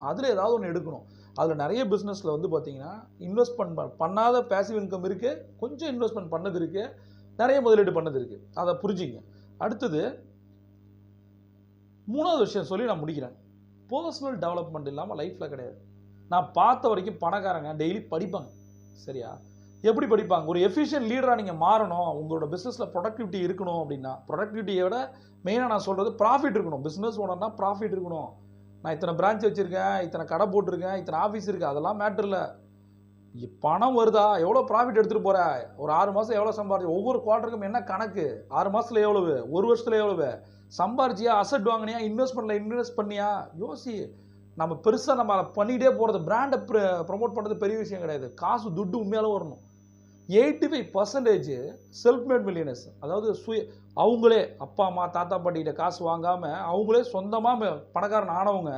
அதில் ஏதாவது ஒன்று எடுக்கணும். அதில் நிறைய பிஸ்னஸில் வந்து பார்த்தீங்கன்னா, இன்வெஸ்ட்மெண்ட் பண்ணாத பேசிவ் இன்கம் இருக்குது, கொஞ்சம் இன்வெஸ்ட்மெண்ட் பண்ணது இருக்குது, நிறைய முதலீடு பண்ணது இருக்குது. அதை புரிஞ்சுங்க. அடுத்தது 3வது விஷயம் சொல்லி நான் முடிக்கிறேன். பர்சனல் டெவலப்மெண்ட் இல்லாமல் லைஃப்பில் கிடையாது. நான் பார்த்த வரைக்கும் பணக்காரங்க டெய்லி படிப்பாங்க. சரியா? எப்படி படிப்பாங்க? ஒரு எஃபிஷியன்ட் லீடராக நீங்கள் மாறணும், உங்களோட பிஸ்னஸில் ப்ரொடக்டிவிட்டி இருக்கணும் அப்படின்னா, ப்ரொடக்டிவிட்டியை விட மெயினாக நான் சொல்கிறது ப்ராஃபிட் இருக்கணும். பிஸ்னஸ் ஓனர்னா ப்ராஃபிட் இருக்கணும். நான் இத்தனை பிரான்ச் வச்சுருக்கேன், இத்தனை கடை போட்டிருக்கேன், இத்தனை ஆஃபீஸ் இருக்குது, அதெல்லாம் மேட்டர் இல்லை. பணம் வருதா, எவ்வளோ ப்ராஃபிட் எடுத்துகிட்டு போகிற, ஒரு 6 மாதம் எவ்வளோ சம்பாதிச்சு, ஒவ்வொரு குவார்ட்டருக்கும் என்ன கணக்கு, 6 மாதத்தில் எவ்வளவு, ஒரு வருஷத்தில் எவ்வளவு சம்பாரிச்சியா, அசட் வாங்கினியா, இன்வெஸ்ட்மெண்ட்டில் இன்வெஸ்ட் பண்ணியா, யோசி. நம்ம பெருசாக நம்ம பண்ணிகிட்டே போகிறது, பிராண்டை ப்ரொமோட் பண்ணுறது பெரிய விஷயம் கிடையாது. காசு துட்டு உண்மையாலும் வரணும். 85% செல்ஃப் மேட் மில்லியனர்ஸ், அதாவது அவங்களே அப்பா அம்மா தாத்தா பாட்டிகிட்ட காசு வாங்காமல் அவங்களே சொந்தமாக பணக்காரன் ஆனவங்க